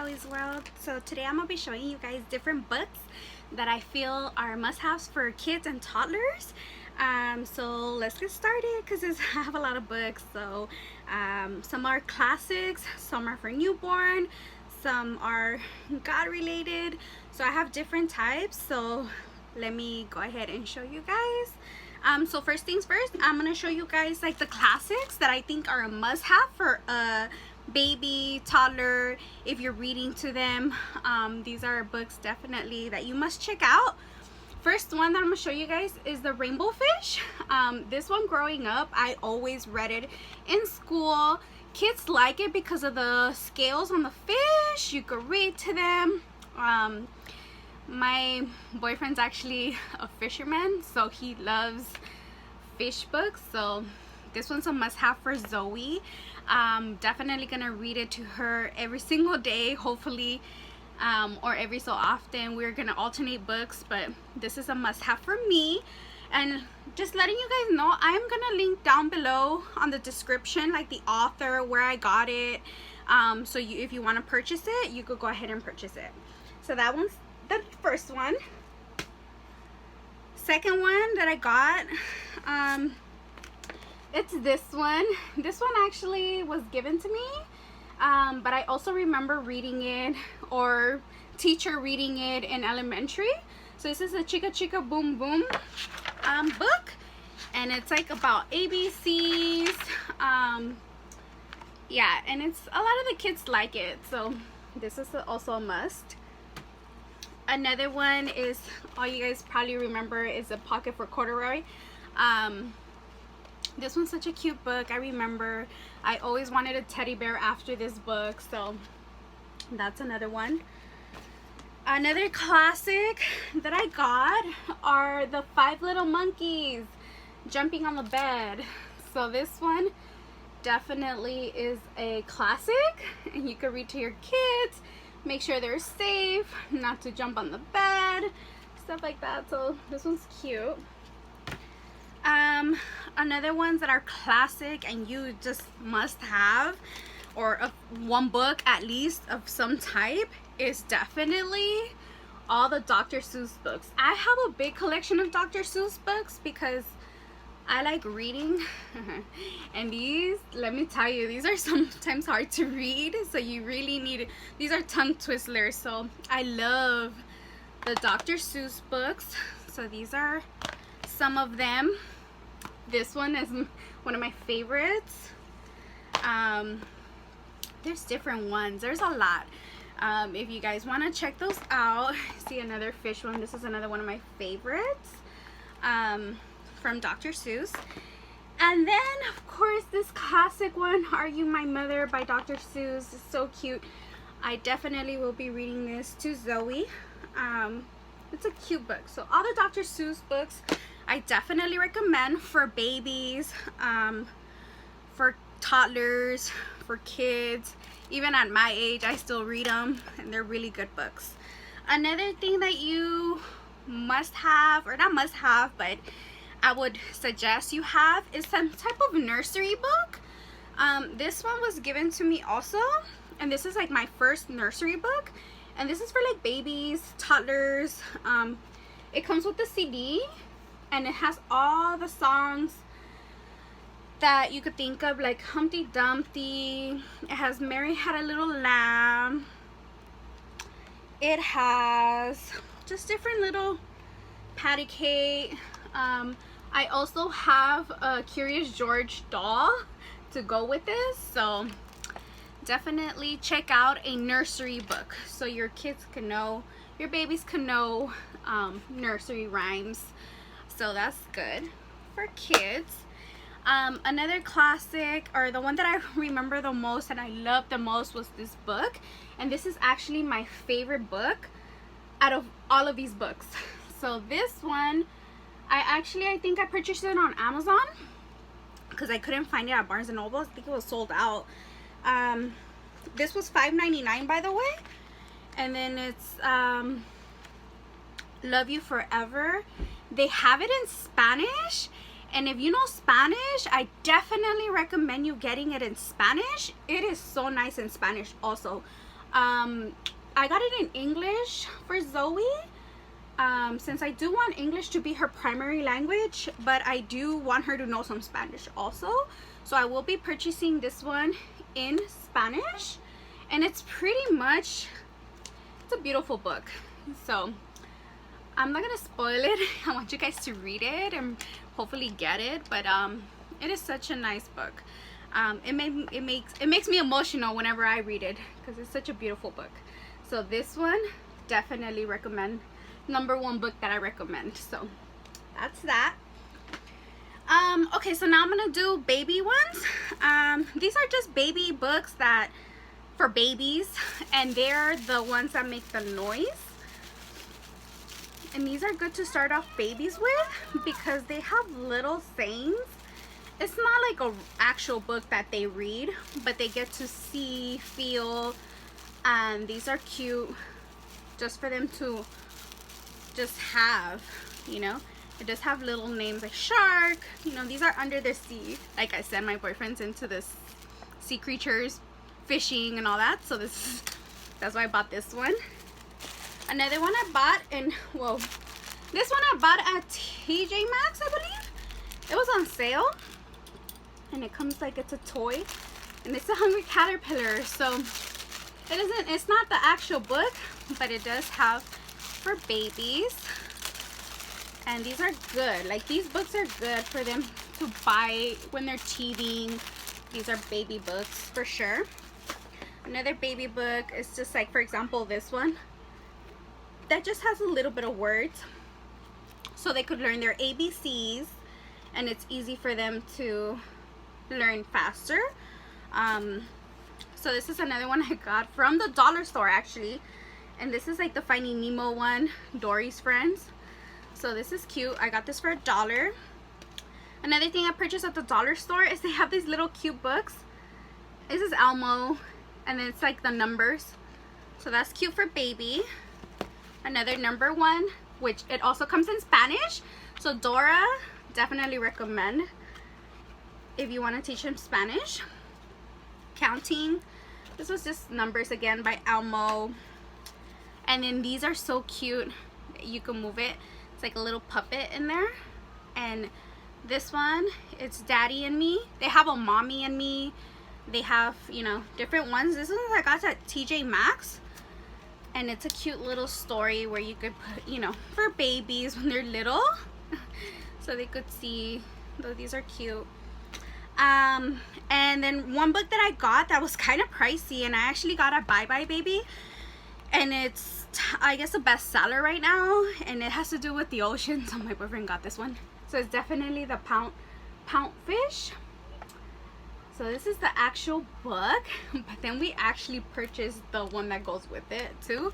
Allie's World. So today I'm going to be showing you guys different books that I feel are must-haves for kids and toddlers. So let's get started because I have a lot of books. So some are classics, some are for newborn, some are God related. So I have different types. So let me go ahead and show you guys. So first things first, I'm going to show you guys like the classics that I think are a must-have for a baby, toddler, if you're reading to them. These are books definitely that you must check out. First one that I'm gonna show you guys is the Rainbow Fish. This one, growing up, I always read it in school. Kids like it because of the scales on the fish. You could read to them. My boyfriend's actually a fisherman, so he loves fish books, so this one's a must-have for Zoe. Definitely gonna read it to her every single day, hopefully, or every so often. We're gonna alternate books, but this is a must-have for me. And just letting you guys know, I'm gonna link down below on the description, like the author, where I got it. So if you want to purchase it, you could go ahead and purchase it. So that one's the first one. Second one that I got, it's this one. This one actually was given to me, but I also remember reading it, or teacher reading it in elementary. So this is a Chica Chica Boom Boom book, and it's like about ABCs. Yeah, and it's a lot of the kids like it, so this is also a must. Another one is, all you guys probably remember, is A Pocket for Corduroy. This one's such a cute book. I remember I always wanted a teddy bear after this book, so that's another one. Another classic that I got are the Five Little Monkeys Jumping on the Bed. So this one definitely is a classic, and you can read to your kids. Make sure they're safe, not to jump on the bed, stuff like that. So this one's cute. Another ones that are classic and you just must have, or one book at least of some type, is definitely all the Dr. Seuss books. I have a big collection of Dr. Seuss books because I like reading. And these, let me tell you, these are sometimes hard to read, so you really need it. These are tongue twizzlers, so I love the Dr. Seuss books. So these are some of them. This one is one of my favorites. There's different ones, there's a lot. If you guys want to check those out. See, another fish one. This is another one of my favorites, from Dr. Seuss. And then of course this classic one, Are You My Mother by Dr. Seuss. It's so cute. I definitely will be reading this to Zoe. It's a cute book. So all the Dr. Seuss books I definitely recommend for babies, for toddlers, for kids. Even at my age, I still read them, and they're really good books. Another thing that you must have, or not must have, but I would suggest you have, is some type of nursery book. This one was given to me also, and this is like my first nursery book, and this is for like babies, toddlers. It comes with the CD, and it has all the songs that you could think of, like Humpty Dumpty. It has Mary Had a Little Lamb. It has just different little Patty Cake. I also have a Curious George doll to go with this, so definitely check out a nursery book so your kids can know, your babies can know nursery rhymes. So that's good for kids. Another classic, or the one that I remember the most and I loved the most, was this book. And this is actually my favorite book out of all of these books. So this one, I think I purchased it on Amazon because I couldn't find it at Barnes & Noble. I think it was sold out. This was $5.99, by the way. And then it's Love You Forever. They have it in Spanish, and if you know Spanish, I definitely recommend you getting it in Spanish. It is so nice in Spanish also. I got it in English for Zoe, since I do want English to be her primary language, but I do want her to know some Spanish also. So I will be purchasing this one in Spanish, and it's pretty much, it's a beautiful book. So I'm not gonna spoil it. I want you guys to read it and hopefully get it, but it is such a nice book. It makes me emotional whenever I read it because it's such a beautiful book. So this one, definitely recommend. #1 book that I recommend. So that's that. Okay, so now I'm gonna do baby ones. These are just baby books that for babies, and they're the ones that make the noise. And these are good to start off babies with because they have little sayings. It's not like an actual book that they read, but they get to see, feel, and these are cute just for them to just have, you know. It does have little names like shark, you know. These are under the sea. Like I said, my boyfriend's into this sea creatures, fishing and all that, so that's why I bought this one. Another one I bought, and whoa, this one I bought at TJ Maxx, I believe. It was on sale, and it comes like it's a toy, and it's a Hungry Caterpillar. So it's not the actual book, but it does have for babies, and these are good. Like, these books are good for them to buy when they're teething. These are baby books for sure. Another baby book is just like, for example, this one that just has a little bit of words so they could learn their ABCs, and it's easy for them to learn faster. So this is another one I got from the dollar store actually, and this is like the Finding Nemo one, Dory's Friends. So this is cute. I got this for $1. Another thing I purchased at the dollar store is they have these little cute books. This is Elmo, and then it's like the numbers, so that's cute for baby. Another #1, which it also comes in Spanish, so Dora, definitely recommend if you want to teach them Spanish. Counting, this was just numbers again by Elmo. And then these are so cute, you can move it. It's like a little puppet in there. And this one, it's Daddy and Me. They have a Mommy and Me. They have, you know, different ones. This one I got at TJ Maxx, and it's a cute little story where you could put, you know, for babies when they're little, so they could see. Though these are cute. And then one book that I got that was kind of pricey, and I actually got at Bye Bye Baby, and it's, I guess, a bestseller right now, and it has to do with the ocean, so my boyfriend got this one. So it's definitely the pount fish. So this is the actual book, but then we actually purchased the one that goes with it too,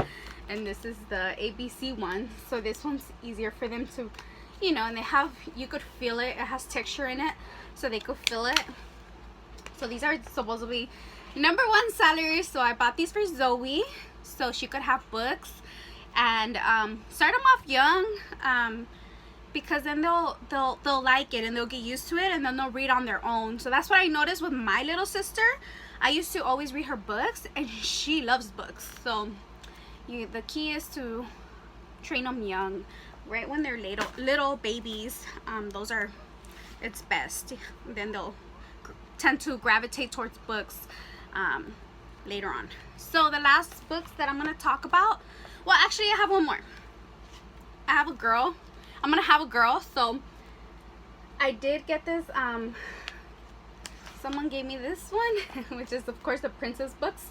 and this is the ABC one. So this one's easier for them to, you know, and they have, you could feel it, it has texture in it, so they could feel it. So these are supposedly #1 sellers, so I bought these for Zoe so she could have books and start them off young, because then they'll like it and they'll get used to it, and then they'll read on their own. So that's what I noticed with my little sister. I used to always read her books, and she loves books. So the key is to train them young, right when they're little babies. It's best. Then they'll tend to gravitate towards books later on. So the last books that I'm gonna talk about, well, actually I have one more. I have a girl. I'm gonna have a girl. So I did get this, someone gave me this one, which is of course the princess books.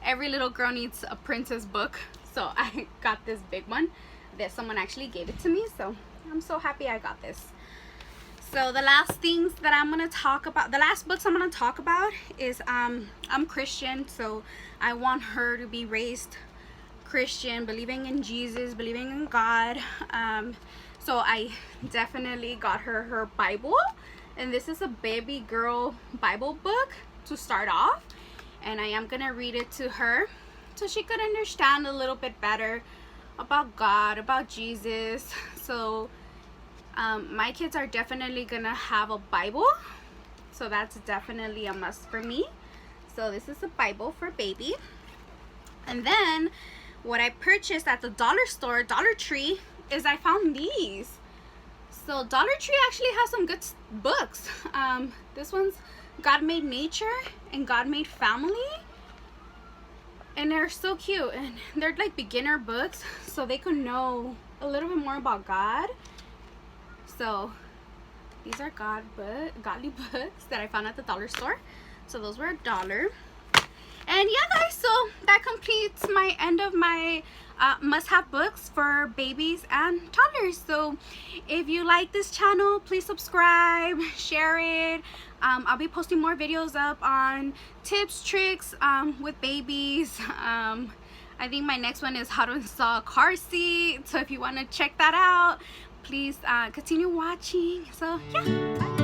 Every little girl needs a princess book, so I got this big one that someone actually gave it to me, so I'm so happy I got this. So the last things that I'm gonna talk about, the last books I'm gonna talk about is I'm Christian, so I want her to be raised Christian, believing in Jesus, believing in God. So I definitely got her Bible, and this is a baby girl Bible book to start off, and I am gonna read it to her so she could understand a little bit better about God, about Jesus. So my kids are definitely gonna have a Bible, so that's definitely a must for me. So this is a Bible for baby. And then what I purchased at the dollar store, Dollar Tree, is I found these. So Dollar Tree actually has some good books. This one's God Made Nature and God Made Family. And they're so cute, and they're like beginner books, so they could know a little bit more about God. So these are godly books that I found at the dollar store. So those were $1. And yeah, guys, so that completes my end of my must-have books for babies and toddlers. So if you like this channel, please subscribe, share it. I'll be posting more videos up on tips, tricks with babies. I think my next one is how to install a car seat. So if you want to check that out, please continue watching. So yeah, bye.